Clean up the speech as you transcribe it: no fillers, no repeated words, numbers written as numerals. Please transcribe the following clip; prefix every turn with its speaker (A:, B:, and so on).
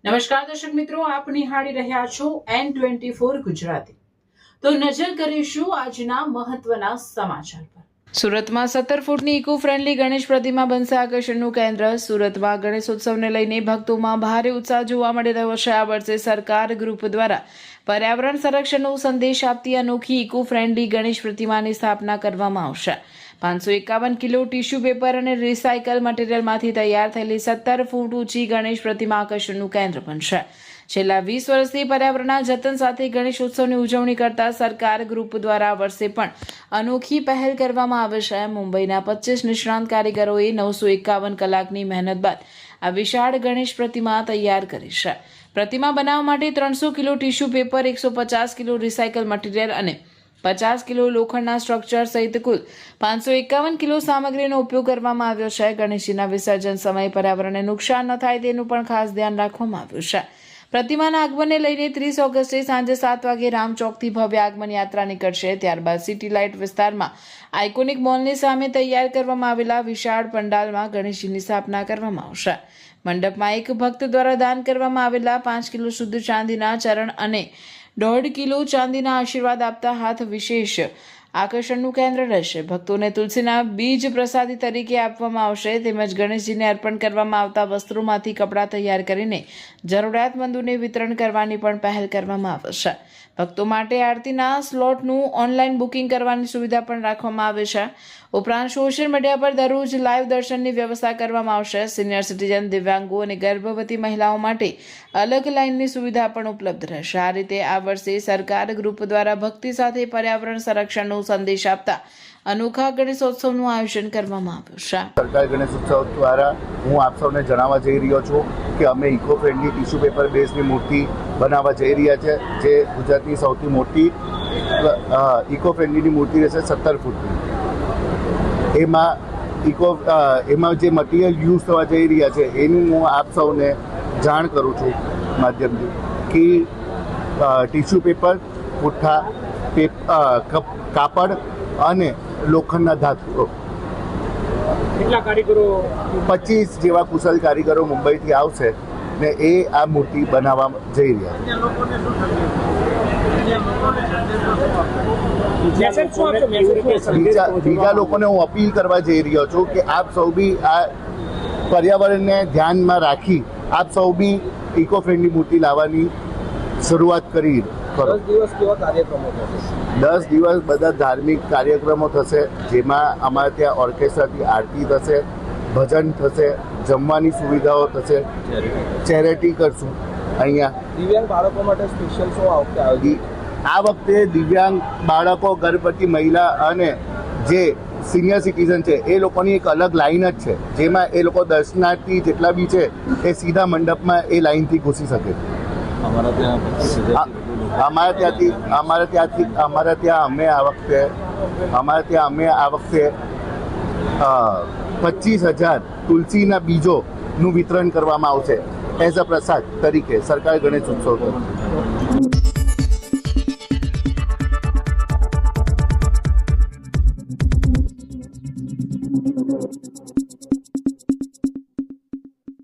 A: નમસ્કાર દર્શક મિત્રો, આપ નિહાળી રહ્યા છો N24 ગુજરાતી। તો નજર કરીશું આજના મહત્વના સમાચાર પર। સુરતમાં 17 ફૂટની ઇકો ફ્રેન્ડલી ગણેશ પ્રતિમા બનશે આકર્ષણનું કેન્દ્ર। સુરતમાં ગણેશોત્સવને લઈને ભક્તોમાં ભારે ઉત્સાહ જોવા મળી રહ્યો છે। આ વર્ષે સરકાર ગ્રુપ દ્વારા પર્યાવરણ સંરક્ષણનો સંદેશ આપતી અનોખી ઇકો ફ્રેન્ડલી ગણેશ પ્રતિમાની સ્થાપના કરવામાં આવશે। 551 કિલો ટીશ્યુ પેપર અને રિસાયકલ મટીરિયલમાંથી તૈયાર થયેલી 17 ફૂટ ઊંચી ગણેશ પ્રતિમા આકર્ષણનું કેન્દ્ર બનશે। છેલ્લા 20 વર્ષથી પર્યાવરણના જતન સાથે ગણેશોત્સવની ઉજવણી કરતા સરકાર ગ્રુપ દ્વારા આ વર્ષે પણ અનોખી પહેલ કરવામાં આવે છે। મુંબઈના 25 નિષ્ણાંત કારીગરોએ 951 કલાકની મહેનત બાદ આ વિશાળ ગણેશ પ્રતિમા તૈયાર કરી છે। પ્રતિમા બનાવવા માટે 300 kilo tissue paper, 150 kilo recycle material અને 50 કિલો લોખંડના સ્ટ્રક્ચર સહિત કુલ 551 કિલો સામગ્રીનો ઉપયોગ કરવામાં આવ્યો છે। ગણેશજીના વિસર્જન સમયે પર્યાવરણને નુકસાન ન થાય તેનું પણ ખાસ ધ્યાન રાખવામાં આવ્યું છે। પ્રતિમાના આગમનને લઈને 30 ઓગસ્ટે સાંજે 7 વાગે રામચોકથી ભવ્ય આગમન યાત્રા નીકળશે। ત્યારબાદ સિટી લાઇટ વિસ્તારમાં આઇકોનિક મોલની સામે તૈયાર કરવામાં આવેલા વિશાળ પંડાલમાં ગણેશજીની સ્થાપના કરવામાં આવશે। મંડપમાં એક ભક્ત દ્વારા દાન કરવામાં આવેલા 5 કિલો શુદ્ધ ચાંદીના ચરણ અને 1.5 કિલો ચાંદીના આશીર્વાદ આપતા હાથ વિશેષ આકર્ષણનું કેન્દ્ર રહેશે। ભક્તોને તુલસીના બીજ પ્રસાદી તરીકે આપવામાં આવશે તેમજ ગણેશજીને અર્પણ કરવામાં આવતા વસ્ત્રોમાંથી કપડાં તૈયાર કરીને જરૂરિયાતમંદોને વિતરણ કરવાની પણ પહેલ કરવામાં આવશે। ભક્તો માટે આરતીના સ્લોટનું ઓનલાઈન બુકિંગ કરવાની સુવિધા પણ રાખવામાં આવે છે। ઉપરાંત સોશિયલ મીડિયા પર દરરોજ લાઈવ દર્શનની વ્યવસ્થા કરવામાં આવશે। સિનિયર સિટીઝન, દિવ્યાંગો અને ગર્ભવતી મહિલાઓ માટે અલગ લાઇનની સુવિધા પણ ઉપલબ્ધ રહેશે। આ રીતે આ વર્ષે સરકાર ગ્રુપ દ્વારા ભક્તિ સાથે પર્યાવરણ સંરક્ષણનો સંદેશ આપતા અનોખા ગણેશોત્સવનું આયોજન કરવામાં આવ્યું છે।
B: સરકાર ગણેશોત્સવ દ્વારા હું આપ સૌને જણાવવા જઈ રહ્યો છું કે અમે ઇકો ફ્રેન્ડલી ટીશ્યુ પેપર બેઝની મૂર્તિ બનાવવા જઈ રહ્યા છે, જે ગુજરાતની સૌથી મોટી ઇકો ફ્રેન્ડલીની મૂર્તિ રહેશે 17 ફૂટની। એમાં જે મટીરિયલ યુઝ થવા જઈ રહ્યા છે એનું હું આપ સૌને જાણ કરું છું માધ્યમથી કે ટીશ્યુ પેપર, પુઠ્ઠા, કાપડ અને લોખંડના ધાતુઓ।
C: કેટલા કારીગરો? 25
B: જેવા કુશળ કારીગરો મુંબઈથી આવશે ને એ આ મૂર્તિ બનાવવા જઈ રહ્યા છે। બીજા લોકોને હું અપીલ કરવા જઈ રહ્યો છું કે આપ સૌ બી આ પર્યાવરણને ધ્યાનમાં રાખી આપ સૌ બી ઇકો ફ્રેન્ડલી મૂર્તિ લાવવાની શરૂઆત કરી કરો।
C: 10 દિવસ કેવા કાર્યક્રમો થશે?
B: 10 દિવસ બધા ધાર્મિક કાર્યક્રમો થશે, જેમાં અમારે ત્યાં ઓર્કેસ્ટ્રાથી આરતી થશે, ભજન થશે, જમવાની સુવિધાઓ થશે, ચેરિટી કરશું અહીંયા।
C: દિવ્યાંગ બાળકો માટે સ્પેશિયલ શું
B: આ વખતે દિવ્યાંગ બાળકો, ગર્ભવતી મહિલા અને જે સિનિયર સિટીઝન છે એ લોકોની એક અલગ લાઈન જ છે, જેમાં એ લોકો દર્શનાર્થી જેટલા બી છે એ સીધા મંડપમાં એ લાઈનથી ઘૂસી શકે। અમારે ત્યાં અમે આ વખતે 25,000 તુલસીના બીજોનું વિતરણ કરવામાં આવશે એઝ અ પ્રસાદ તરીકે સરકાર ગણેશ ઉત્સવ તરીકે।